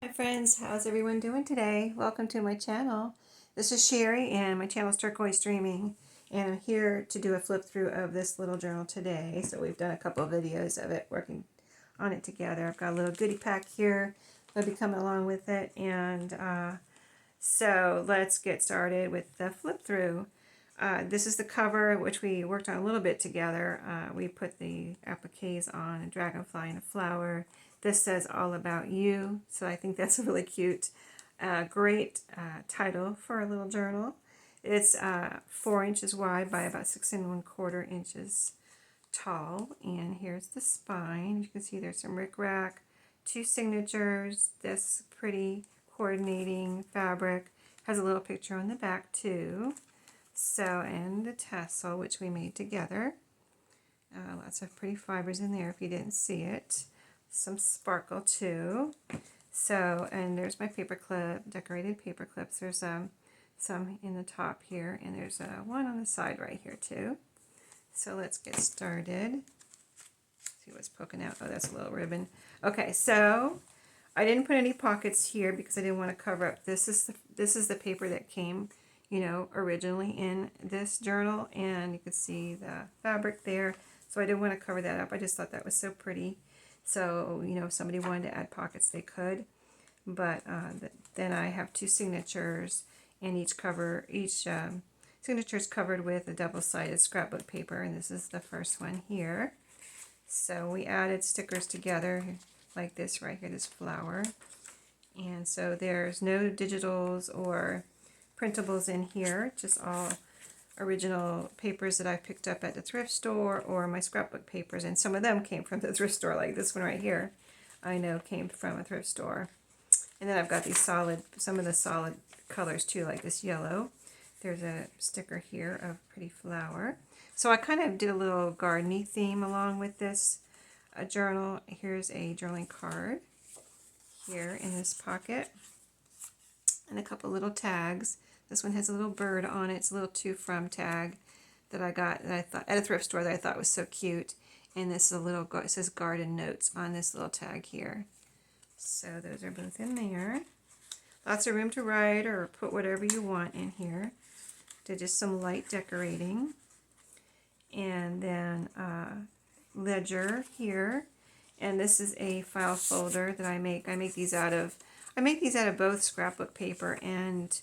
Hi friends, how's everyone doing today? Welcome to my channel. This is Sheree and my channel is Turquoise Dreaming, and I'm here to do a flip through of this little journal today. So we've done a couple of videos of it working on it together. I've got a little goodie pack here that'll be coming along with it, and so let's get started with the flip through. This is the cover, which we worked on a little bit together. We put the appliques on, a dragonfly and a flower. This says all about you, so I think that's a really cute, great title for a little journal. It's 4 inches wide by about 6 1/4 inches tall, and here's the spine. You can see there's some rickrack, 2 signatures, this pretty coordinating fabric, has a little picture on the back too. So, and the tassel, which we made together. Lots of pretty fibers in there if you didn't see it. Some sparkle too. So, and there's my paper clip, decorated paper clips. There's some in the top here, and there's one on the side right here too. So let's get started. See what's poking out. Oh, that's a little ribbon. Okay, so I didn't put any pockets here because I didn't want to cover up. This is the paper that came, originally in this journal, and you can see the fabric there. So I didn't want to cover that up. I just thought that was so pretty. So, if somebody wanted to add pockets, they could. But then I have 2 signatures, and each signature is covered with a double-sided scrapbook paper, and this is the first one here. So we added stickers together like this right here, this flower. And so there's no digitals or printables in here, just all original papers that I picked up at the thrift store or my scrapbook papers, and some of them came from the thrift store, like this one right here I know came from a thrift store. And then I've got these some of the solid colors too, like this yellow. There's a sticker here of pretty flower. So I kind of did a little garden-y theme along with this journal. Here's a journaling card here in this pocket, and a couple little tags. This one has a little bird on it. It's a little to from tag that I got that I thought at a thrift store that I thought was so cute. And this is a little, it says garden notes on this little tag here. So those are both in there. Lots of room to write or put whatever you want in here. Did just some light decorating. And then ledger here. And this is a file folder that I make. I make these out of both scrapbook paper and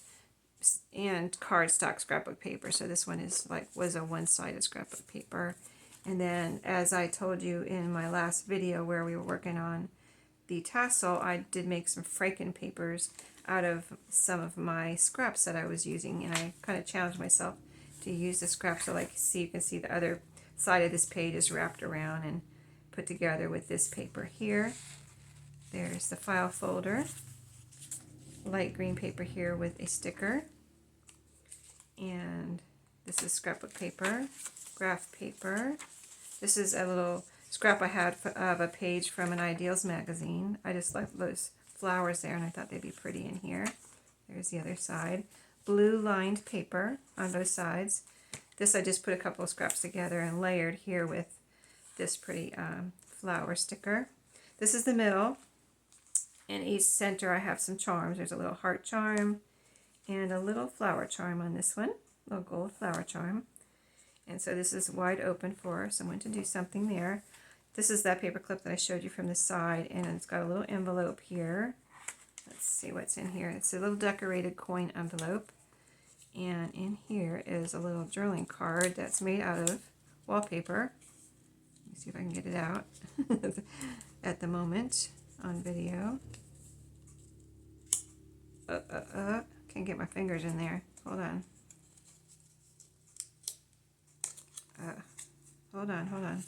cardstock scrapbook paper. So this one was a one-sided scrapbook paper. And then, as I told you in my last video where we were working on the tassel, I did make some Franken papers out of some of my scraps that I was using, and I kind of challenged myself to use the scraps. So you can see the other side of this page is wrapped around and put together with this paper here. There's the file folder, light green paper here with a sticker, and this is scrapbook paper, graph paper. This is a little scrap I had of a page from an Ideals magazine. I just left those flowers there, and I thought they'd be pretty in here. There's the other side. Blue lined paper on both sides. This I just put a couple of scraps together and layered here with this pretty flower sticker. This is the middle. In each center I have some charms. There's a little heart charm and a little flower charm on this one. A little gold flower charm. And so this is wide open for someone to do something there. This is that paper clip that I showed you from the side, and it's got a little envelope here. Let's see what's in here. It's a little decorated coin envelope. And in here is a little journaling card that's made out of wallpaper. Let me see if I can get it out at the moment on video. Can't get my fingers in there. Hold on. Hold on.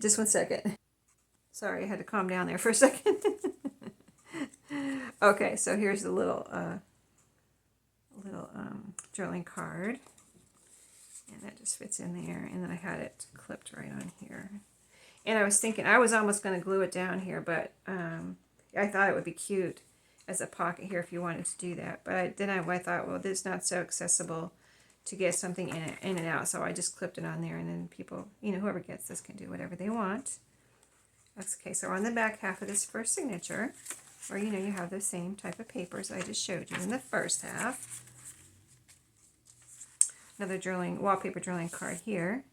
Just 1 second. Sorry, I had to calm down there for a second. Okay, so here's the little journaling card, and that just fits in there. And then I had it clipped right on here. And I was thinking I was almost going to glue it down here, but I thought it would be cute as a pocket here if you wanted to do that. But I thought, well, this is not so accessible to get something in and out, so I just clipped it on there, and then people, whoever gets this can do whatever they want. Okay, so on the back half of this first signature, or you know, you have the same type of papers I just showed you in the first half. Another wallpaper drilling card here.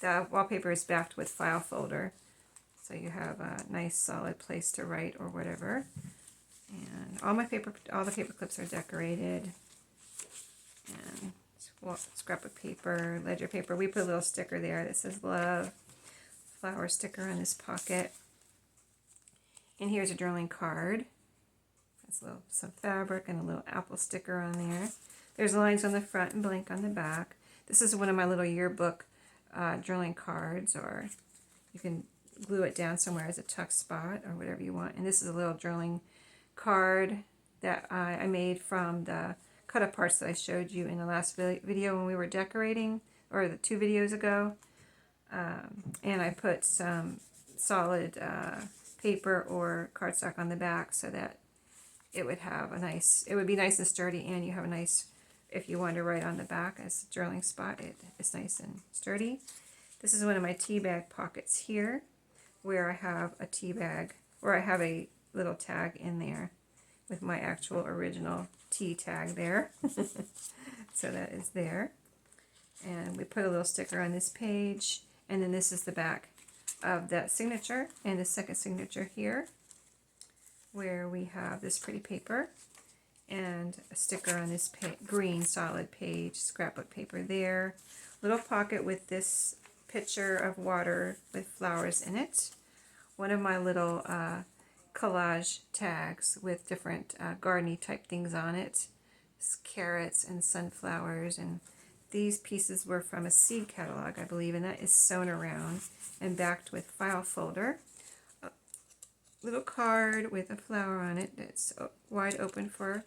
The wallpaper is backed with file folder, so you have a nice solid place to write or whatever. And all the paper clips are decorated. And scrap of paper, ledger paper. We put a little sticker there that says love. Flower sticker on this pocket. And here's a drawing card. That's some fabric and a little apple sticker on there. There's lines on the front and blank on the back. This is one of my little yearbook drawing cards, or you can glue it down somewhere as a tuck spot or whatever you want. And this is a little drawing card that I made from the cut-up parts that I showed you in the last video when we were decorating, or the 2 videos ago. And I put some solid paper or cardstock on the back so that it would have it would be nice and sturdy, and you have a nice, if you want to write on the back as a drilling spot, it's nice and sturdy. This is one of my tea bag pockets here, where I have a tea bag, or I have a little tag in there with my actual original tea tag there. So that is there. And we put a little sticker on this page, and then this is the back of that signature, and the second signature here, where we have this pretty paper and a sticker on this green solid page, scrapbook paper there. Little pocket with this pitcher of water with flowers in it. One of my little collage tags with different garden-y type things on it. It's carrots and sunflowers, and these pieces were from a seed catalog, I believe, and that is sewn around and backed with file folder. A little card with a flower on it that's wide open for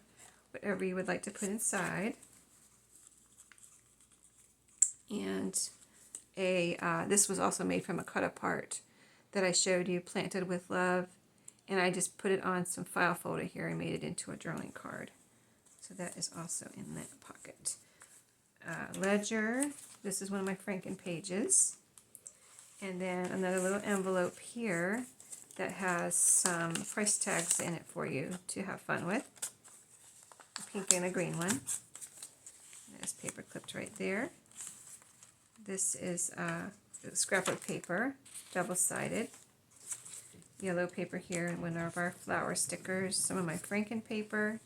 whatever you would like to put inside. And this was also made from a cut-apart that I showed you, Planted with Love, and I just put it on some file folder here and made it into a drawing card. So that is also in that pocket. Ledger, this is one of my Franken pages. And then another little envelope here that has some price tags in it for you to have fun with. A pink and a green one. There's paper clipped right there. This is scrapbook paper, double-sided. Yellow paper here, and one of our flower stickers, some of my Franken paper,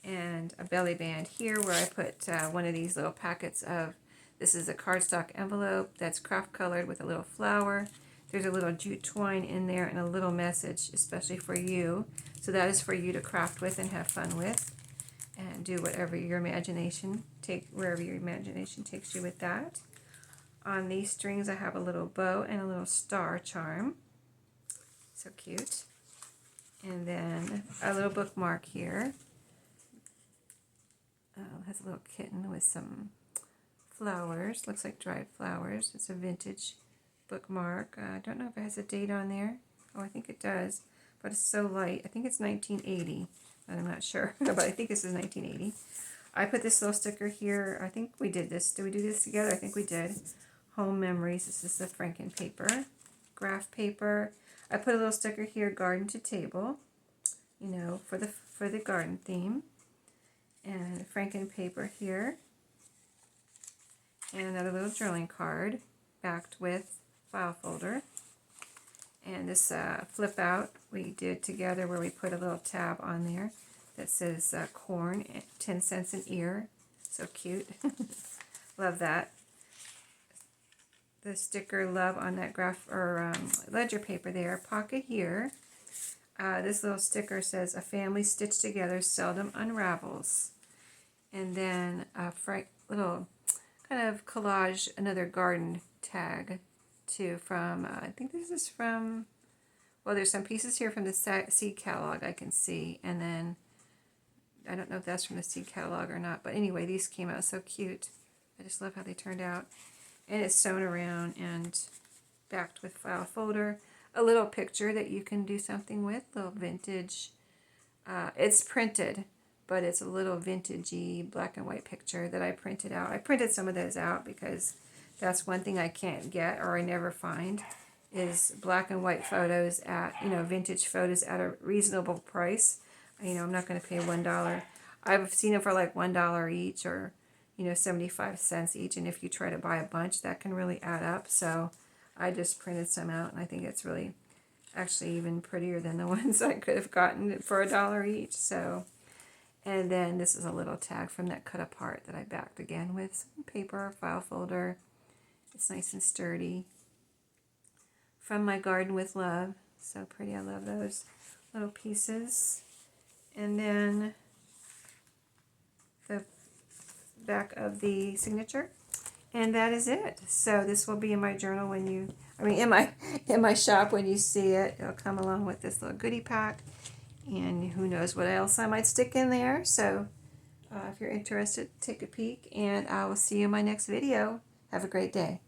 and a belly band here where I put one of these little packets of, this is a cardstock envelope that's craft colored with a little flower. There's a little jute twine in there and a little message, especially for you. So that is for you to craft with and have fun with, and do whatever your imagination, wherever your imagination takes you with that. On these strings I have a little bow and a little star charm. So cute. And then a little bookmark here. Has a little kitten with some flowers. Looks like dried flowers. It's a vintage bookmark. I don't know if it has a date on there. Oh, I think it does. But it's so light. I think it's 1980. I'm not sure. But I think this is 1980. I put this little sticker here. I think we did this. Did we do this together? I think we did. Home Memories. This is the Franken paper. Graph paper. I put a little sticker here, Garden to Table, you know, for the garden theme. And Franken paper here. And another little drilling card backed with file folder. And this flip out we did together, where we put a little tab on there that says corn, 10 cents an ear. So cute. Love that. The sticker love on that graph or ledger paper there. Pocket here. This little sticker says, a family stitched together seldom unravels. And then a little kind of collage, another garden tag too from, I think this is from, well, there's some pieces here from the seed catalog I can see. And then, I don't know if that's from the seed catalog or not. But anyway, these came out so cute. I just love how they turned out. And it's sewn around and backed with file folder. A little picture that you can do something with, little vintage. It's printed, but it's a little vintagey black and white picture that I printed out. I printed some of those out because that's one thing I can't get or I never find is black and white photos at, vintage photos at a reasonable price. I'm not going to pay $1. I've seen them for like $1 each, or 75 cents each, and if you try to buy a bunch, that can really add up. So I just printed some out, and I think it's really actually even prettier than the ones I could have gotten for $1 each. So, and then this is a little tag from that cut apart that I backed again with some paper, file folder. It's nice and sturdy. From my Garden with Love. So pretty. I love those little pieces. And then the back of the signature. And that is it. So this will be in my journal when you, in my shop when you see it. It'll come along with this little goodie pack. And who knows what else I might stick in there. So if you're interested, take a peek. And I will see you in my next video. Have a great day.